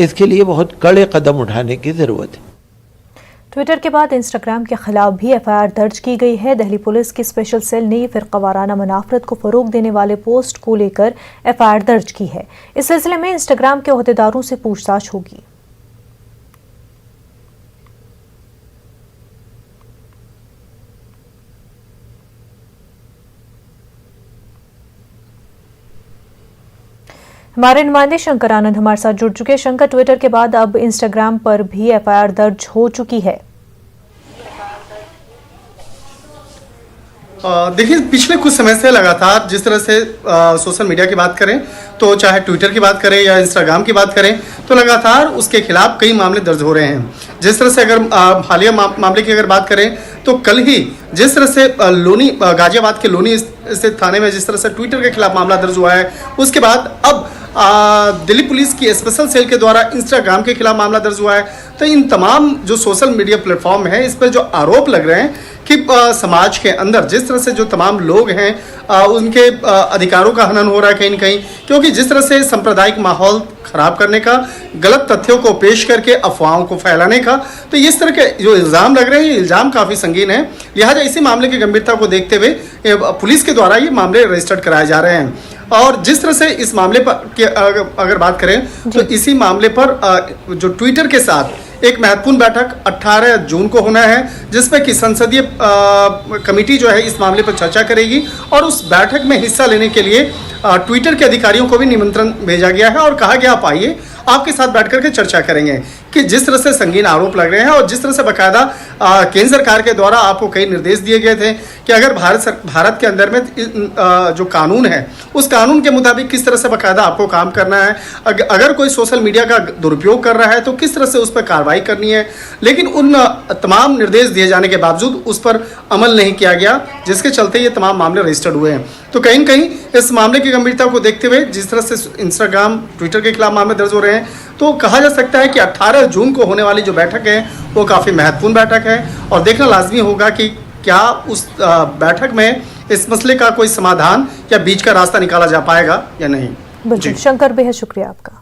इसके लिए बहुत कड़े कदम उठाने की ज़रूरत है। ट्विटर के बाद इंस्टाग्राम के खिलाफ भी एफआईआर दर्ज की गई है। दिल्ली पुलिस की स्पेशल सेल ने फिरकावाराना मुनाफरत को फरोग देने वाले पोस्ट को लेकर एफआईआर दर्ज की है। इस सिलसिले में इंस्टाग्राम के ओहदेदारों से पूछताछ होगी। हमारे नुमाइंदे शंकर आनंद हमारे साथ जुड़ चुके हैं। शंकर, ट्विटर के बाद अब इंस्टाग्राम पर भी एफआईआर दर्ज हो चुकी है। देखिए, पिछले कुछ समय से लगातार जिस तरह से सोशल मीडिया की बात करें तो चाहे ट्विटर की बात करें या इंस्टाग्राम की बात करें तो लगातार उसके खिलाफ कई मामले दर्ज हो रहे हैं। जिस तरह से अगर हालिया मामले की अगर बात करें तो कल ही जिस तरह से गाजियाबाद के लोनी स्थित थाने में जिस तरह से ट्विटर के खिलाफ मामला दर्ज हुआ है, उसके बाद अब दिल्ली पुलिस की स्पेशल सेल के द्वारा इंस्टाग्राम के खिलाफ मामला दर्ज हुआ है। तो इन तमाम जो सोशल मीडिया प्लेटफॉर्म है, इस पर जो आरोप लग रहे हैं कि समाज के अंदर जिस तरह से जो तमाम लोग हैं उनके अधिकारों का हनन हो रहा है कहीं न कहीं, क्योंकि जिस तरह से सांप्रदायिक माहौल खराब करने का, गलत तथ्यों को पेश करके अफवाहों को फैलाने का, तो इस तरह के जो इल्ज़ाम लग रहे हैं, ये इल्ज़ाम काफ़ी संगीन है। लिहाजा इसी मामले की गंभीरता को देखते हुए पुलिस के द्वारा ये मामले रजिस्टर्ड कराए जा रहे हैं। और जिस तरह से इस मामले पर अगर बात करें तो इसी मामले पर जो ट्विटर के साथ एक महत्वपूर्ण बैठक 18 जून को होना है, जिसमें कि संसदीय कमेटी जो है इस मामले पर चर्चा करेगी और उस बैठक में हिस्सा लेने के लिए ट्विटर के अधिकारियों को भी निमंत्रण भेजा गया है और कहा गया आप आइए, आपके साथ बैठ करके चर्चा करेंगे कि जिस तरह से संगीन आरोप लग रहे हैं और जिस तरह से बाकायदा केंद्र सरकार के द्वारा आपको कई निर्देश दिए गए थे कि अगर भारत के अंदर में जो कानून है उस कानून के मुताबिक किस तरह से बाकायदा आपको काम करना है, अगर कोई सोशल मीडिया का दुरुपयोग कर रहा है तो किस तरह से उस पर कार्रवाई करनी है। लेकिन उन तमाम निर्देश दिए जाने के बावजूद उस पर अमल नहीं किया गया, जिसके चलते ये तमाम मामले रजिस्टर्ड हुए हैं। तो कहीं न कहीं इस मामले की गंभीरता को देखते हुए जिस तरह से इंस्टाग्राम, ट्विटर के खिलाफ मामले दर्ज हो रहे हैं, तो कहा जा सकता है कि 18 जून को होने वाली जो बैठक है वो काफ़ी महत्वपूर्ण बैठक है और देखना लाजमी होगा कि क्या उस बैठक में इस मसले का कोई समाधान या बीच का रास्ता निकाला जा पाएगा या नहीं। बिल्कुल शंकर, बेहद शुक्रिया आपका।